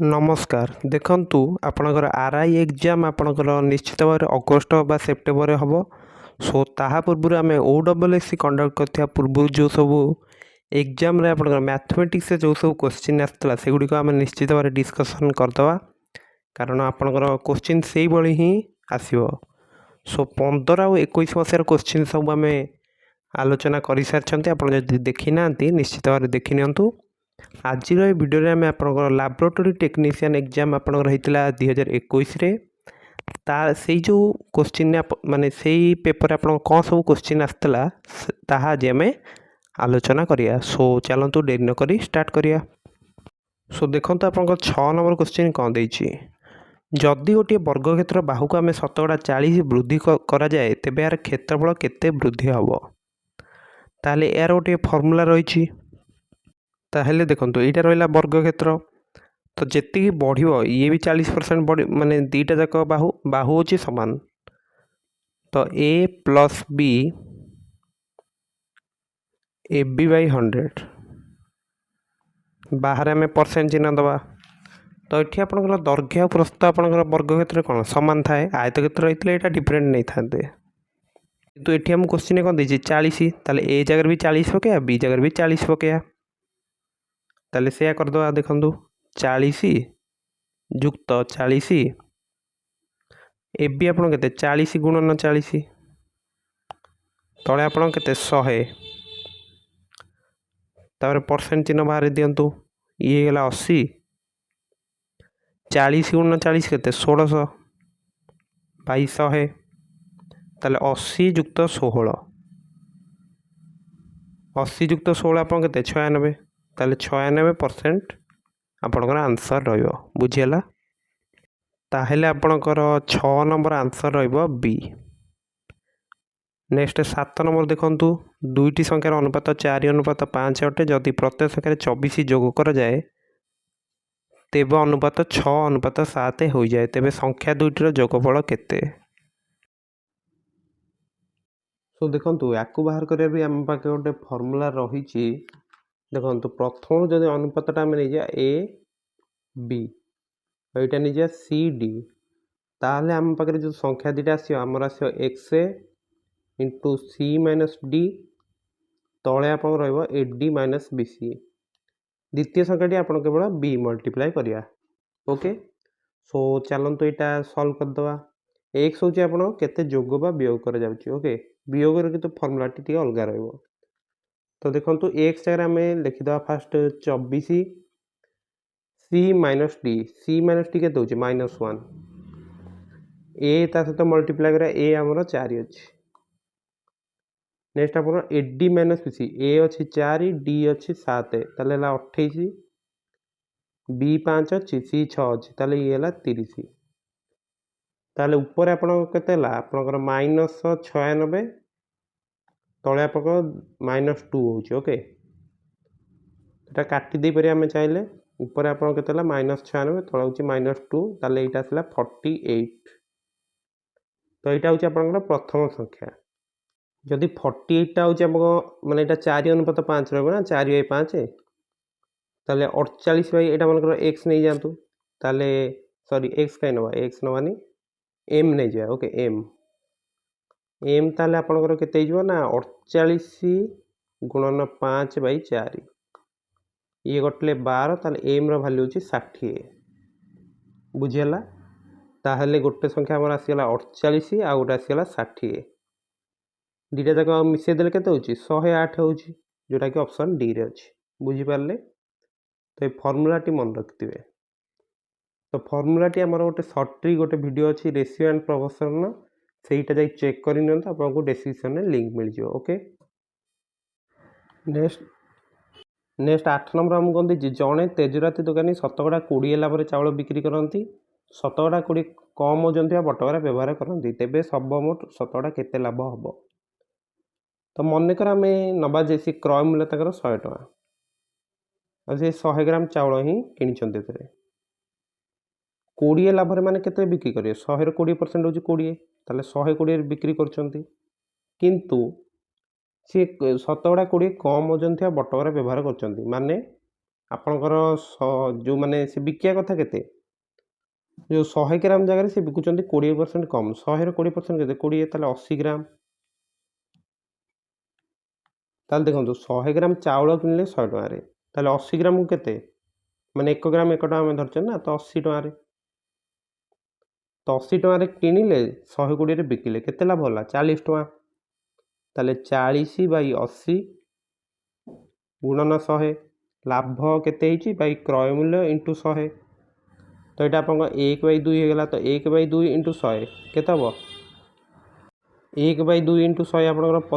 नमस्कार देखंतु आपणकर आरआई एग्जाम आपणकर निश्चित भाव अगस्ट बा सेप्टेम्बर हम सो ताहा पूर्व आम ओडब्ल्यूएससी कंडक्ट करथिया पूर्व जो सब एग्जाम रे आपणकर मैथमेटिक्स जो सब क्वेश्चन आसला सेगुड़िक आम निश्चित भाव डिस्कसन करदवा कारण आपणकर क्वेश्चन से भली ही आसीबो। सो 15 आउ 21 मसीहार क्वेश्चन सब आम आलोचना कर सारी आप देखी ना निश्चित भाव देखी नियंतु। आज भिडियो आम आप लैबोरेटरी टेक्नीशियन एग्जाम आपंकर होता 2021 से जो क्वेश्चन माने से पेपर आप कौन सब क्वेश्चन आसला आज आम आलोचना करिया। सो चलतु डेरी न करी स्टार्ट करिया। सो देखो आप 6 नंबर क्वेश्चन कौन देछि जदि गोटे वर्गक्षेत्र बाहु को आम 40 वृद्धि कराए तेबे यार क्षेत्रफल केते वृद्धि हम ताले यार गोटे फर्मूला रही ताहले देखो यहाँ रहा वर्गक्षेत्र तो जी बढ़ ये भी 40% बढ़ माने दीटा जाक बाहु बाहु होची समान तो a plus B A B by 100 बाहर आम परसेंट चिन्ह दबा तो ये आपंकर दैर्घ्य प्रस्थ आपंकर वर्गक्षेत्र कौन सामान थाए आयतक्षेत्र होता है डिफरेन्ट नहीं था कितु ये आम क्वेश्चन कौन देती 40 ताले ए जगह भी 40 पकड़ा बी जगह भी 40 पकड़ा ताले से करदे देखु 40 जुक्त 40 ए बी आप 40 गुणन 40 तले आप 100 तापर परसेंट चिन्ह बाहर दिंतु ये गला 80 40 गुणन 40 के 1600 बाई 100 ताले 80 जुक्त 16 80 जुक्त 16 आप 96 ताले 96% आपणकर आंसर रहिबो बुझियला ताहेले आपणकर 6 नंबर आंसर रहिबो बी। नेक्स्ट 7 नंबर देखंतु दुईटी संख्यार अनुपात 4:5 अटे जदि प्रत्येक संख्यार 24 जोग कर जाए तेबे अनुपात 6:7 हो जाए तेबे संख्या दुईटर जोगफल केते। सो देखंतु याकु बाहर करिया भी हम पाके गोटे फार्मूला रही देखो प्रथम जब अनुपातटा आम नहीं ए बी यहाँ नहीं सी डी ताहले आम पाखे जो संख्या दुटा आमर आस X into C minus D तले आप A D minus B C द्वितीय संख्याटी आप केवल बी मल्टीप्लाई करिया ओके। सो चलतु यहाँ सल्व करदे एक्स हूँ आप केते जोग बा वियोग कर जाउछि ओके वियोग किंतु फर्मूलाटी टी अलग रहिबो तो देखो एक्स जगह आम लिखिद फास्ट 24 सी माइनस डी के -1 ए ता सहित मल्टीप्लाई करा ए आमर 4 अच्छी नेक्स्ट आप A D minus B c a अच्छी 4 डी अच्छी 7 ताले 28 बी 5 अच्छी सी 6 अच्छी ताले ये 30 ताले ऊपर आप आपंकर -96 तले आप -2 हो ओके এটা কাটি দেই পারি আমি চাইলে উপরে আপনার কেতে হলা -96 তলে হচ্ছে -2 তাহলে এইটা আসলে 48 তো এইটা হচ্ছে আপনার প্রথম সংখ্যা যদি 48 টা হচ্ছে আপনার মানে এটা 4:5 রহবে না 4/5 তাহলে 48 বাই এটা মনে করো x নেই যান্তু তাহলে সরি x কাই নেবা x নেবানি m নেই যা ওকে m তাহলে আপনার কেতে হইଯିବ না 48 गुणन 5/4 ये गटले 12 ताले एम रो वैल्यू होची 60 बुझियला ताहले गोटे संख्या हमर आसीला 48 आ गोटे आसीला 60 दीटा जाक मिसे देले केते होची 108 होची जोटा कि ऑप्शन डी रे अछि बुझि पारले तो ये फार्मूला टी मन रखिथिबे तो फार्मूला टी हमर गोटे शॉर्ट ट्रिक गोटे वीडियो अछि रेशियो एंड प्रोपोर्शन सेटा जाई चेक करि नंत आपको डिस्क्रिप्शन में लिंक मिल जियो ओके। नेक्स्ट 8 नंबर आम कौन दी जड़े तेजराती दुकानी शतकड़ा 20 लाभ चाउल बिक्री करती शतकड़ा 20 कम ओजन थी बटकरा व्यवहार करती तेबे सबमोट शतकड़ा केते लाभ हम तो मनकर आम नवा जैसी क्रय मूल्य तक 100 टका और से 100 ग्राम चाउल ही किणी 20 लाभ मैंने केते बिक्री करेंगे 100 20% हूँ 20 ताले 120 बिक्री करछंती किंतु सी शतकड़ा 20 कम ओजन थी बटकरा व्यवहार कर माने ଆପଣଙ୍କର जो माने से बिकिया कथा केते जो 100 ग्राम जगह से बिकुचंती 20% कम 100 रे 20% केते 20 ताले 80 ग्राम ताले देखंतु 100 ग्राम चाउल किनले 100 टका रे ताले 80 ग्राम को केते माने 1 ग्राम 1 टका हम धरछन ना तो 80 टका रे तो 80 टका रे किनिले 120 रे बिकिले केते लाभ होला 40 टका ताले 40 बाई 80 गुणन 100 लाभ केते हिची बाई क्रय मूल्य इंटू 100 तो ये आप 1/2 होगा तो 1/2 इंटू 100 केते हम 1/2 इंटू 100 आप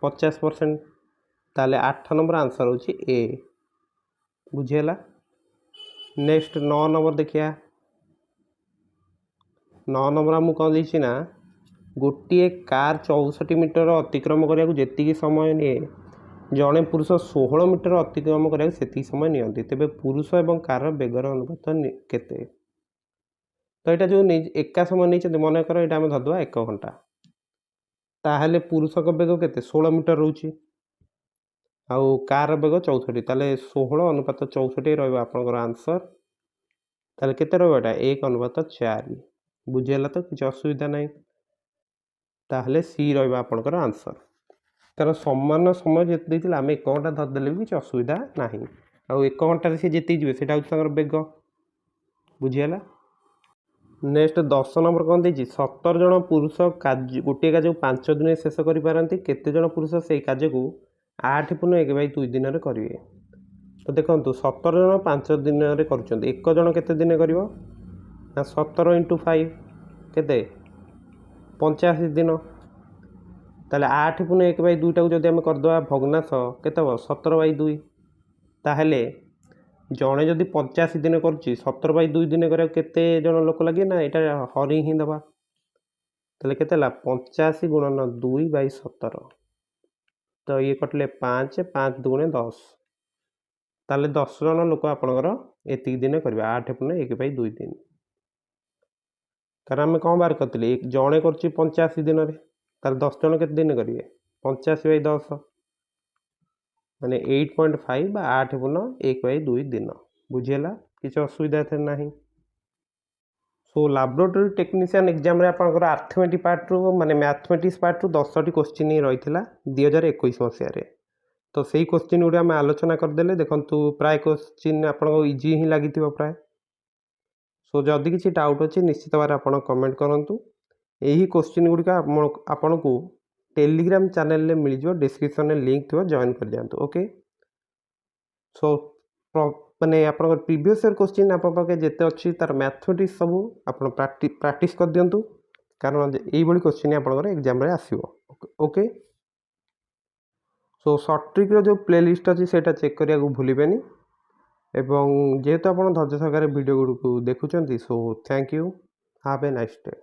50% ताले 8 नंबर आंसर होची ए बुझेला। नेक्स्ट 9 नंबर देखिया 9 नंबर आम कौन देछि ना गोटे कार 64 मीटर अतिक्रम करिया जेतिकी समय निए जड़े पुरुष 16 मीटर अतिक्रम करिया सेतिकी समय नियंती तेबे पुरुष एवं कार बेगर अनुपात केते तो यहाँ जो एका समय नहीं मन कर यहाँ आम धरद 1 घंटा ताहले पुरुष बेग केते 16 मीटर रोचे आउ कार बेग 64 ताले 16 अनुपात 64 रहा आपंकर आंसर ताले केते रहा 1 अनुपात 4 बुझेगा तो किसी असुविधा नहीं ताहले सी रहा आपंकर आंसर तार समान समय जिते आम 1 घंटा धरदे भी किसी असुविधा ना आउ 1 घंटे सी जिते जी से बेग बुझीगला। नेक्स्ट 10 नंबर कौन देछि 17 जन पुरुष गोटे कार्य 5 दिन शेष करें केते जन पुरुष से कार्य को 8/1/2 दिन में करेंगे तो देखो 17 जन 5 दिन में कर एक जन केते दिन कर 17 × 5 केते 85 दिन ताले 8/1/2 टाक जब आम करदे भग्नांश केते 17/2 ताहले जड़े जदि 85 दिन कर 17/2 दिन करा केते जन लोक लगे ना यहाँ हरी ही दबा ताले केते 85 गुणन 2/17 तो ये कटले 5 5 2 10 ताले 10 जन लोक आपणकर एतिक दिन करेंगे 8/1/2 दिन कारण आम कौन बाहर करते जड़े कर 85 दिन ताले 10 जन के दिन करेंगे 85/10 माने 8.5 8/1/2 दिन बुझेगा किसी असुविधा थे ना। सो लैबोरेटरी टेक्नीशियन एग्जाम रे आपनकर अर्थमेटिक पार्ट रू माने मैथमेटिक्स पार्ट रू 10टी क्वेश्चन ही रही 2021 मसीह तो सही क्वेश्चन गुड़ा आम आलोचना करदे देखु प्राय क्वेश्चन आपको इजी ही लगी प्राय सो जदि किसी डाउट अच्छे निश्चित भाव आप कमेंट करूँ यही क्वेश्चन गुड़िका आपन को टेलीग्राम चैनल में मिल जाए डिस्क्रिप्शन में लिंक थी जॉइन कर दिखाँ ओके। सो माने आप प्रीवियस ईयर क्वेश्चन आप जिते अच्छी तार मैथमेटिक्स सब आप प्रैक्टिस कर दिंतु कारण यही क्वेश्चन आप एग्जाम आसो ओके। सो शॉर्ट ट्रिक जो प्लेलिस्ट अच्छी से चेक करा भूलें एवं जेहेतु आप धैर्य सहकारे वीडियो गुड़ को देखुं so thank you have a nice day.